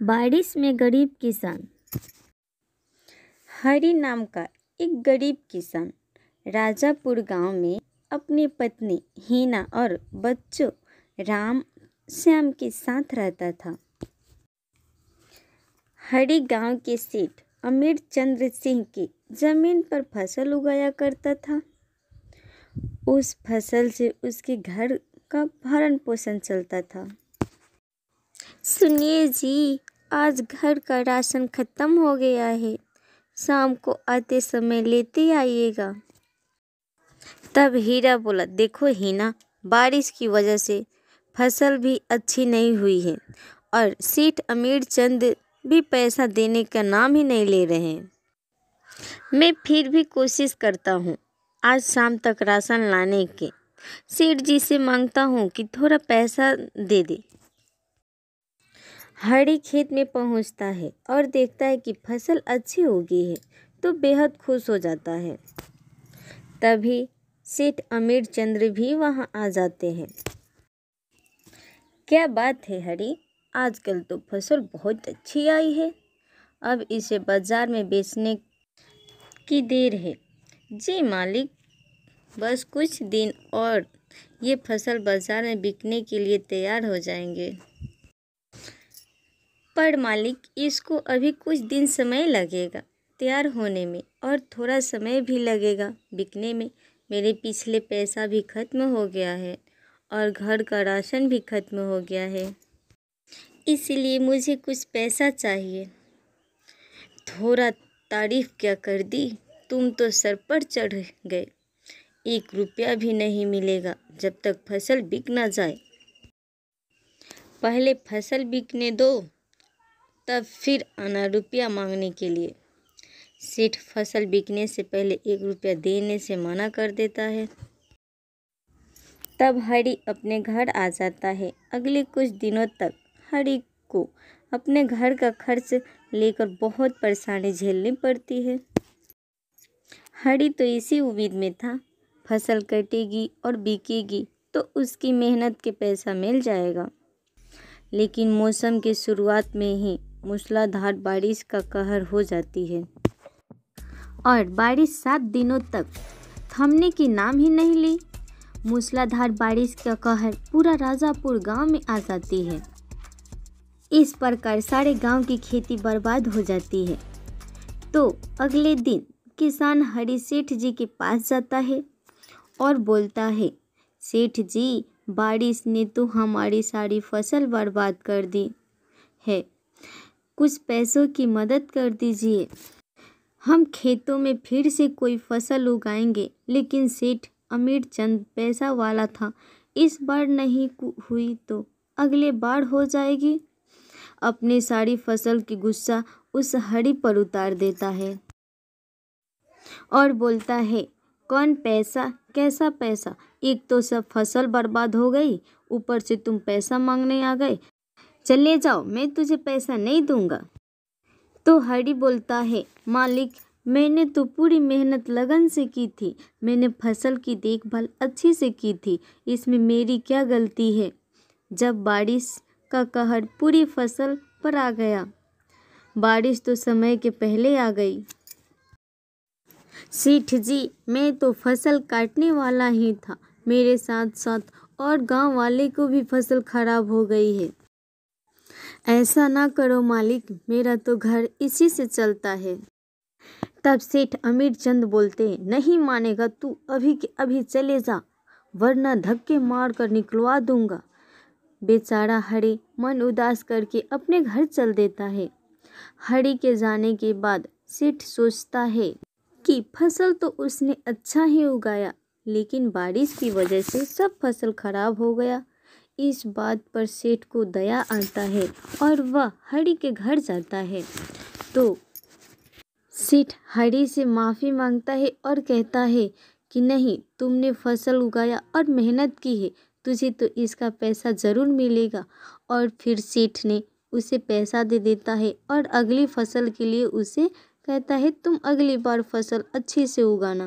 बारिश में गरीब किसान। हरि नाम का एक गरीब किसान राजापुर गांव में अपनी पत्नी हीना और बच्चों राम श्याम के साथ रहता था। हरि गांव के सेठ अमीर चंद्र सिंह की जमीन पर फसल उगाया करता था। उस फसल से उसके घर का भरण पोषण चलता था। सुनिए जी, आज घर का राशन खत्म हो गया है, शाम को आते समय लेते आइएगा। तब हीरा बोला, देखो हीना, बारिश की वजह से फसल भी अच्छी नहीं हुई है और सेठ अमीर चंद भी पैसा देने का नाम ही नहीं ले रहे हैं। मैं फिर भी कोशिश करता हूँ आज शाम तक राशन लाने के। सेठ जी से मांगता हूँ कि थोड़ा पैसा दे दे। हरि खेत में पहुँचता है और देखता है कि फसल अच्छी उगी है तो बेहद खुश हो जाता है। तभी सेठ अमीर चंद्र भी वहाँ आ जाते हैं। क्या बात है हरि, आजकल तो फसल बहुत अच्छी आई है, अब इसे बाजार में बेचने की देर है। जी मालिक, बस कुछ दिन और ये फसल बाजार में बिकने के लिए तैयार हो जाएंगे। पर मालिक, इसको अभी कुछ दिन समय लगेगा तैयार होने में और थोड़ा समय भी लगेगा बिकने में। मेरे पिछले पैसा भी खत्म हो गया है और घर का राशन भी खत्म हो गया है, इसलिए मुझे कुछ पैसा चाहिए। थोड़ा तारीफ क्या कर दी, तुम तो सर पर चढ़ गए। 1 रुपया भी नहीं मिलेगा जब तक फसल बिक ना जाए। पहले फसल बिकने दो, तब फिर आना रुपया मांगने के लिए। सेठ फसल बिकने से पहले 1 रुपया देने से मना कर देता है। तब हरि अपने घर आ जाता है। अगले कुछ दिनों तक हरि को अपने घर का खर्च लेकर बहुत परेशानी झेलनी पड़ती है। हरि तो इसी उम्मीद में था, फसल कटेगी और बिकेगी तो उसकी मेहनत के पैसा मिल जाएगा। लेकिन मौसम की शुरुआत में ही मूसलाधार बारिश का कहर हो जाती है और बारिश 7 दिनों तक थमने की नाम ही नहीं ली। मूसलाधार बारिश का कहर पूरा राजापुर गांव में आ जाती है। इस प्रकार सारे गांव की खेती बर्बाद हो जाती है। तो अगले दिन किसान हरि सेठ जी के पास जाता है और बोलता है, सेठ जी, बारिश ने तो हमारी सारी फसल बर्बाद कर दी है, कुछ पैसों की मदद कर दीजिए। हम खेतों में फिर से कोई फसल उगाएंगे। लेकिन सेठ अमीर चंद पैसा वाला था, इस बार नहीं हुई तो अगले बार हो जाएगी। अपनी सारी फसल की गुस्सा उस हरि पर उतार देता है और बोलता है, कौन पैसा, कैसा पैसा, एक तो सब फसल बर्बाद हो गई, ऊपर से तुम पैसा मांगने आ गए। चले जाओ, मैं तुझे पैसा नहीं दूंगा। तो हरि बोलता है, मालिक, मैंने तो पूरी मेहनत लगन से की थी, मैंने फसल की देखभाल अच्छी से की थी, इसमें मेरी क्या गलती है। जब बारिश का कहर पूरी फसल पर आ गया, बारिश तो समय के पहले आ गई। सेठ जी, मैं तो फसल काटने वाला ही था, मेरे साथ साथ और गांव वाले को भी फसल खराब हो गई है। ऐसा ना करो मालिक, मेरा तो घर इसी से चलता है। तब सेठ अमीर चंद बोलते हैं, नहीं मानेगा तू, अभी के अभी चले जा, वरना धक्के मार कर निकलवा दूंगा। बेचारा हरि मन उदास करके अपने घर चल देता है। हरि के जाने के बाद सेठ सोचता है कि फसल तो उसने अच्छा ही उगाया, लेकिन बारिश की वजह से सब फसल खराब हो गया। इस बात पर सेठ को दया आता है और वह हरि के घर जाता है। तो सेठ हरि से माफ़ी मांगता है और कहता है कि नहीं, तुमने फसल उगाया और मेहनत की है, तुझे तो इसका पैसा ज़रूर मिलेगा। और फिर सेठ ने उसे पैसा दे देता है और अगली फसल के लिए उसे कहता है, तुम अगली बार फसल अच्छे से उगाना।